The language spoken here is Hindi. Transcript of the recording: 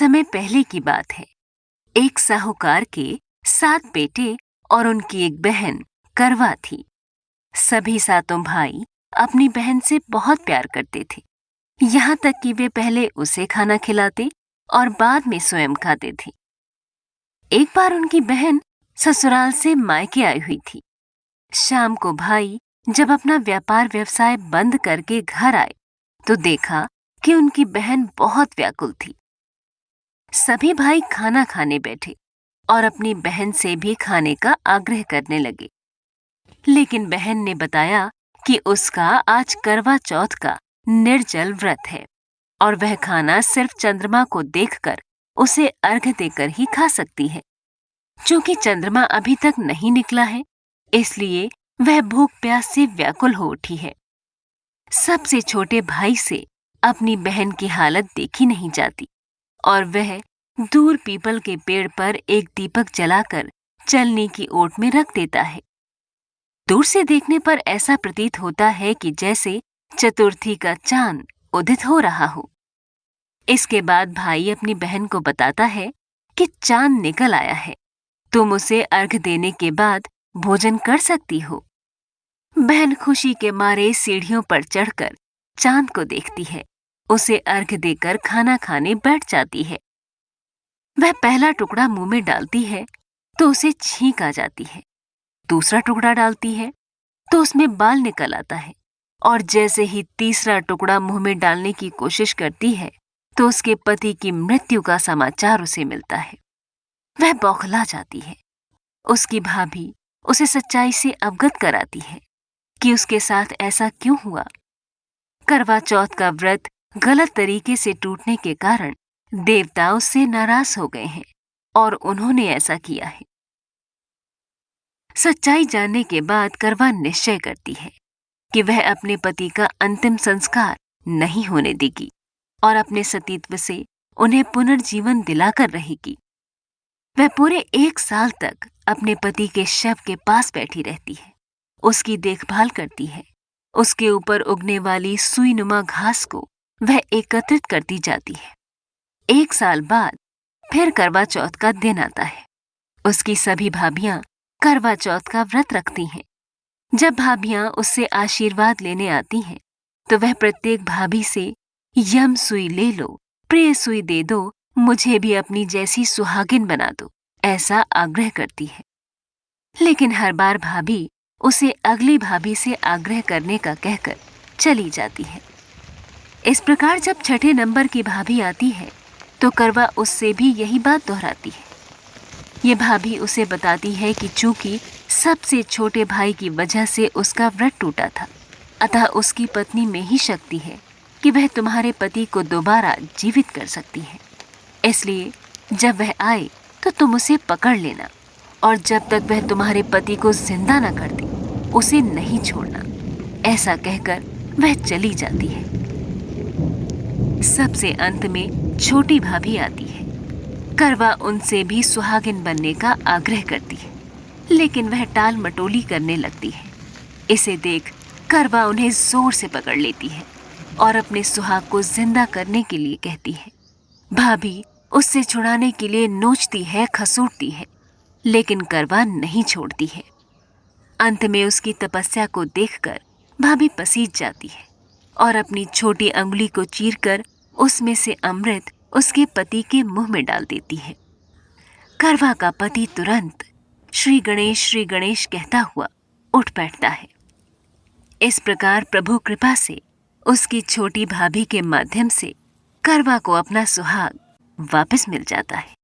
समय पहले की बात है। एक साहूकार के 7 बेटे और उनकी एक बहन करवा थी। सभी सातों भाई अपनी बहन से बहुत प्यार करते थे, यहाँ तक कि वे पहले उसे खाना खिलाते और बाद में स्वयं खाते थे। एक बार उनकी बहन ससुराल से मायके आई हुई थी। शाम को भाई जब अपना व्यापार व्यवसाय बंद करके घर आए तो देखा कि उनकी बहन बहुत व्याकुल थी। सभी भाई खाना खाने बैठे और अपनी बहन से भी खाने का आग्रह करने लगे, लेकिन बहन ने बताया कि उसका आज करवा चौथ का निर्जल व्रत है और वह खाना सिर्फ चंद्रमा को देखकर उसे अर्घ्य देकर ही खा सकती है। चूंकि चंद्रमा अभी तक नहीं निकला है, इसलिए वह भूख प्यास से व्याकुल हो उठी है। सबसे छोटे भाई से अपनी बहन की हालत देखी नहीं जाती और वह दूर पीपल के पेड़ पर एक दीपक जलाकर चलनी की ओट में रख देता है। दूर से देखने पर ऐसा प्रतीत होता है कि जैसे चतुर्थी का चांद उदित हो रहा हो। इसके बाद भाई अपनी बहन को बताता है कि चांद निकल आया है, तुम उसे अर्घ देने के बाद भोजन कर सकती हो। बहन खुशी के मारे सीढ़ियों पर चढ़कर चांद को देखती है, उसे अर्घ देकर खाना खाने बैठ जाती है। वह पहला टुकड़ा मुंह में डालती है तो उसे छींक आ जाती है। दूसरा टुकड़ा डालती है तो उसमें बाल निकल आता है और जैसे ही तीसरा टुकड़ा मुंह में डालने की कोशिश करती है तो उसके पति की मृत्यु का समाचार उसे मिलता है। वह बौखला जाती है। उसकी भाभी उसे सच्चाई से अवगत कराती है कि उसके साथ ऐसा क्यों हुआ। करवा चौथ का व्रत गलत तरीके से टूटने के कारण देवता उससे नाराज हो गए हैं और उन्होंने ऐसा किया है। सच्चाई जानने के बाद करवा निश्चय करती है कि वह अपने पति का अंतिम संस्कार नहीं होने देगी और अपने सतीत्व से उन्हें पुनर्जीवन दिलाकर रहेगी। वह पूरे 1 साल तक अपने पति के शव के पास बैठी रहती है, उसकी देखभाल करती है। उसके ऊपर उगने वाली सुईनुमा घास को वह एकत्रित करती जाती है। 1 साल बाद फिर करवा चौथ का दिन आता है। उसकी सभी भाभियां करवा चौथ का व्रत रखती हैं। जब भाभियां उससे आशीर्वाद लेने आती हैं तो वह प्रत्येक भाभी से यम सुई ले लो, प्रिय सुई दे दो, मुझे भी अपनी जैसी सुहागिन बना दो, ऐसा आग्रह करती है। लेकिन हर बार भाभी उसे अगली भाभी से आग्रह करने का कहकर चली जाती है। इस प्रकार जब छठे नंबर की भाभी आती है तो करवा उससे भी यही बात दोहराती है। ये भाभी उसे बताती है कि चूंकि सबसे छोटे भाई की वजह से उसका व्रत टूटा था, अतः उसकी पत्नी में ही शक्ति है कि वह तुम्हारे पति को दोबारा जीवित कर सकती है। इसलिए जब वह आए तो तुम उसे पकड़ लेना और जब तक वह तुम्हारे पति को जिंदा न कर दे उसे नहीं छोड़ना। ऐसा कहकर वह चली जाती है। सबसे अंत में छोटी भाभी आती है। करवा उनसे भी सुहागिन बनने का आग्रह करती है, लेकिन वह टाल मटोली करने लगती है। इसे देख करवा उन्हें जोर से पकड़ लेती है और अपने सुहाग को जिंदा करने के लिए कहती है। भाभी उससे छुड़ाने के लिए नोचती है, खसूटती है, लेकिन करवा नहीं छोड़ती है। अंत में उसकी तपस्या को देखकर भाभी पसीज जाती है और अपनी छोटी अंगुली को चीरकर उसमें से अमृत उसके पति के मुंह में डाल देती है। करवा का पति तुरंत श्री गणेश कहता हुआ उठ बैठता है। इस प्रकार प्रभु कृपा से उसकी छोटी भाभी के माध्यम से करवा को अपना सुहाग वापस मिल जाता है।